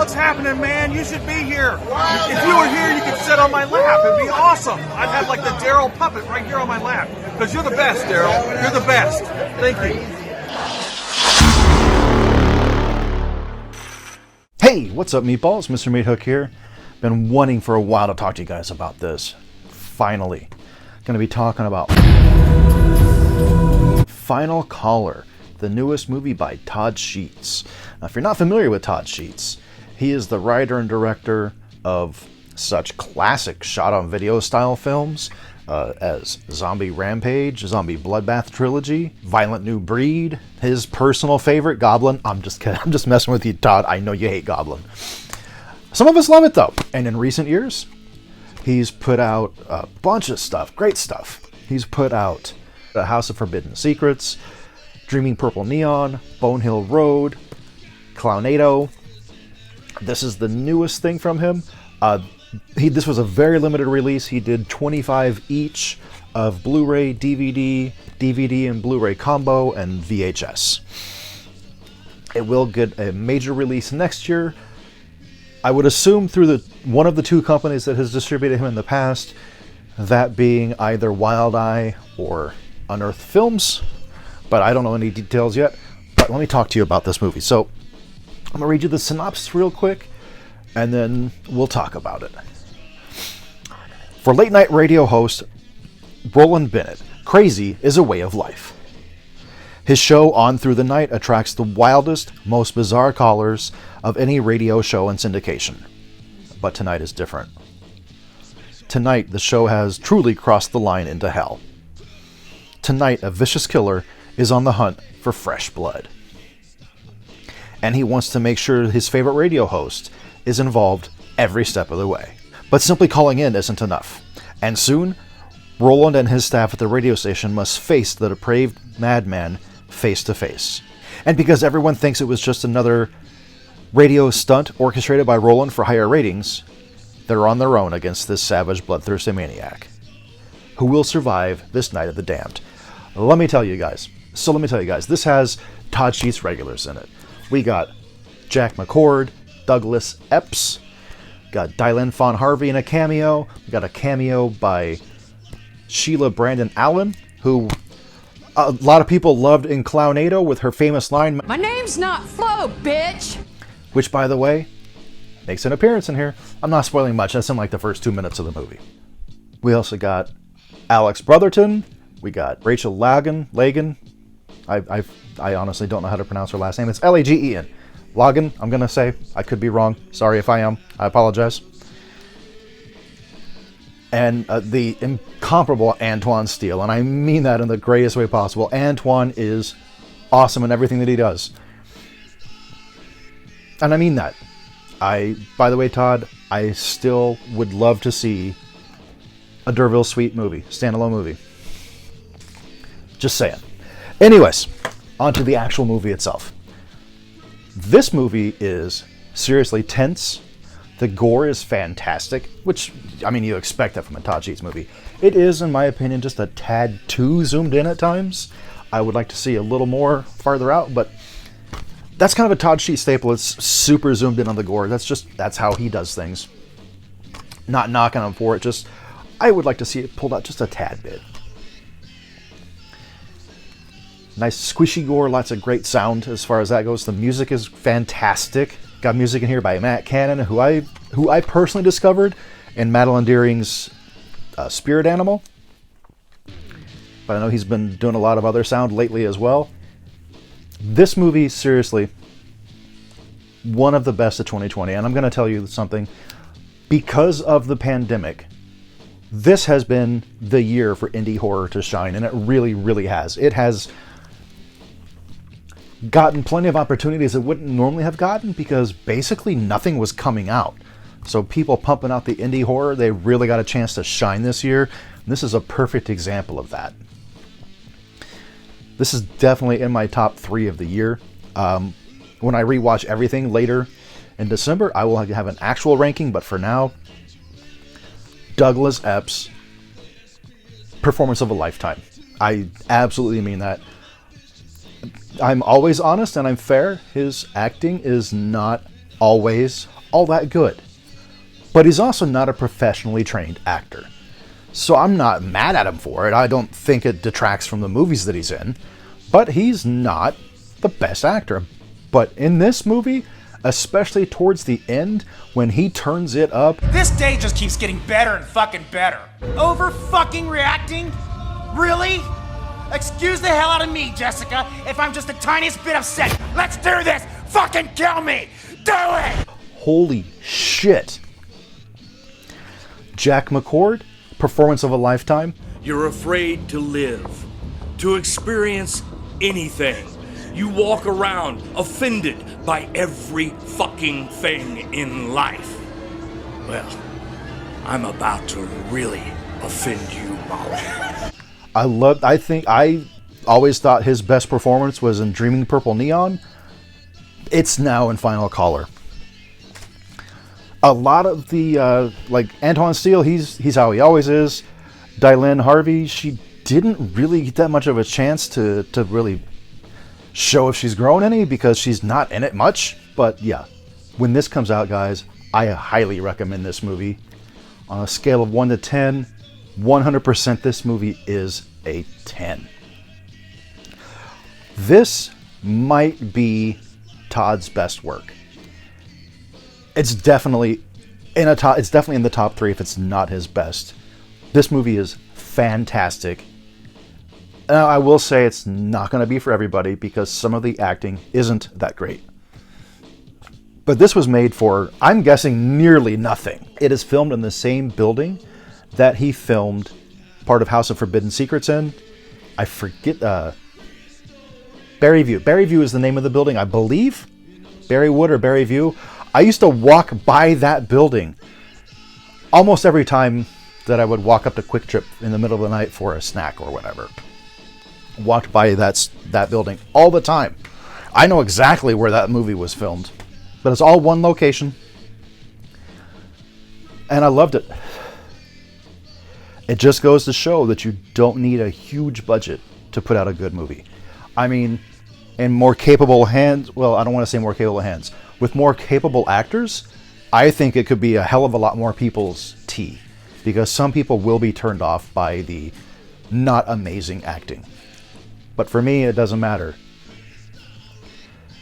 what's happening, man? You should be here. If you were here, you could sit on my lap. It'd be awesome. I'd have like the Daryl puppet right here on my lap. Because you're the best, Daryl. You're the best. Thank you. Hey, what's up, meatballs? Mr. Meat Hook here. Been wanting for a while to talk to you guys about this. Finally. Going to be talking about Final Caller, the newest movie by Todd Sheets. Now, if you're not familiar with Todd Sheets, he is the writer and director of such classic shot-on-video style films as Zombie Rampage, Zombie Bloodbath Trilogy, Violent New Breed, his personal favorite, Goblin. I'm just kidding. I'm just messing with you, Todd. I know you hate Goblin. Some of us love it, though. And in recent years, he's put out a bunch of stuff, great stuff. He's put out The House of Forbidden Secrets, Dreaming Purple Neon, Bone Hill Road, Clownado. This is the newest thing from him. This was a very limited release. He did 25 each of Blu-ray, DVD and Blu-ray combo, and VHS. It will get a major release next year. I would assume through one of the two companies that has distributed him in the past, that being either Wild Eye or Unearthed Films, but I don't know any details yet. But let me talk to you about this movie. So I'm going to read you the synopsis real quick, and then we'll talk about it. For late night radio host Roland Bennett, crazy is a way of life. His show On Through the Night attracts the wildest, most bizarre callers of any radio show in syndication. But tonight is different. Tonight, the show has truly crossed the line into hell. Tonight, a vicious killer is on the hunt for fresh blood. And he wants to make sure his favorite radio host is involved every step of the way. But simply calling in isn't enough. And soon, Roland and his staff at the radio station must face the depraved madman face to face. And because everyone thinks it was just another radio stunt orchestrated by Roland for higher ratings, they're on their own against this savage, bloodthirsty maniac. Who will survive this night of the damned? Let me tell you guys, this has Todd Sheets regulars in it. We got Jack McCord, Douglas Epps, got Dylan Von Harvey in a cameo. We got a cameo by Sheila Brandon Allen, who a lot of people loved in Clownado with her famous line, "My name's not Flo, bitch!" Which, by the way, makes an appearance in here. I'm not spoiling much. That's in like the first 2 minutes of the movie. We also got Alex Brotherton. We got Rachel Lagan. I honestly don't know how to pronounce her last name. It's Lagen. Lagan, I'm going to say. I could be wrong. Sorry if I am. I apologize. And the incomparable Antoine Steele. And I mean that in the greatest way possible. Antoine is awesome in everything that he does. And I mean that. By the way, Todd, I still would love to see a D'Urville Suite movie, standalone movie. Just saying. Anyways, on to the actual movie itself. This movie is seriously tense. The gore is fantastic, which, I mean, you expect that from a Todd Sheets movie. It is, in my opinion, just a tad too zoomed in at times. I would like to see a little more farther out, but that's kind of a Todd Sheets staple. It's super zoomed in on the gore. That's how he does things. Not knocking him for it, just I would like to see it pulled out just a tad bit. Nice squishy gore, lots of great sound as far as that goes. The music is fantastic. Got music in here by Matt Cannon, who I personally discovered in Madeline Deering's Spirit Animal. But I know he's been doing a lot of other sound lately as well. This movie, seriously, one of the best of 2020. And I'm going to tell you something. Because of the pandemic, this has been the year for indie horror to shine. And it really, really has. It has gotten plenty of opportunities it wouldn't normally have gotten because basically nothing was coming out. So people pumping out the indie horror, they really got a chance to shine this year. And this is a perfect example of that. This is definitely in my top 3 of the year. When I rewatch everything later in December, I will have an actual ranking, but for now, Douglas Epps, performance of a lifetime. I absolutely mean that. I'm always honest and I'm fair. His acting is not always all that good. But he's also not a professionally trained actor. So I'm not mad at him for it. I don't think it detracts from the movies that he's in. But he's not the best actor. But in this movie, especially towards the end, when he turns it up... This day just keeps getting better and fucking better. Over fucking reacting? Really? Excuse the hell out of me, Jessica, if I'm just the tiniest bit upset. Let's do this! Fucking kill me! Do it! Holy shit. Jack McCord, performance of a lifetime. You're afraid to live, to experience anything. You walk around offended by every fucking thing in life. Well, I'm about to really offend you, Molly. I always thought his best performance was in Dreaming Purple Neon. It's now in Final Caller. A lot of the, like Antoine Steele, he's how he always is. Dylan Harvey, she didn't really get that much of a chance to really show if she's grown any because she's not in it much. But yeah, when this comes out, guys, I highly recommend this movie. On a scale of 1 to 10, 100% this movie is a 10. This might be Todd's best work. It's definitely in the top 3 if it's not his best. This movie is fantastic. Now, I will say it's not going to be for everybody because some of the acting isn't that great. But this was made for, I'm guessing, nearly nothing. It is filmed in the same building that he filmed part of House of Forbidden Secrets in. I forget, Berryview. Berryview is the name of the building, I believe. Berrywood or Berryview. I used to walk by that building almost every time that I would walk up to Quick Trip in the middle of the night for a snack or whatever. Walked by that building all the time. I know exactly where that movie was filmed. But it's all one location. And I loved it. It just goes to show that you don't need a huge budget to put out a good movie. I mean, in more capable hands, well, I don't want to say more capable hands. With more capable actors, I think it could be a hell of a lot more people's tea. Because some people will be turned off by the not amazing acting. But for me, it doesn't matter.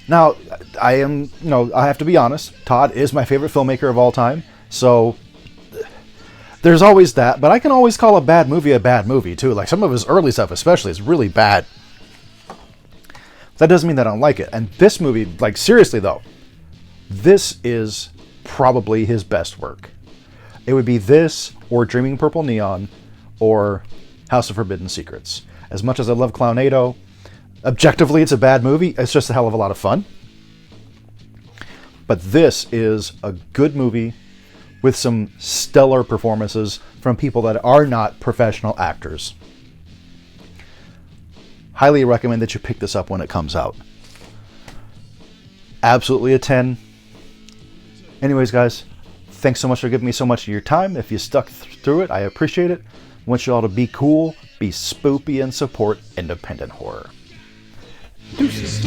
Now, I have to be honest, Todd is my favorite filmmaker of all time, so there's always that, but I can always call a bad movie too. Like some of his early stuff especially is really bad. That doesn't mean that I don't like it. And this movie, like seriously though, this is probably his best work. It would be this, or Dreaming Purple Neon, or House of Forbidden Secrets. As much as I love Clownado, objectively, it's a bad movie. It's just a hell of a lot of fun. But this is a good movie with some stellar performances from people that are not professional actors. Highly recommend that you pick this up when it comes out. Absolutely a 10. Anyways, guys, thanks so much for giving me so much of your time. If you stuck through it, I appreciate it. I want you all to be cool, be spoopy, and support independent horror. Deuces.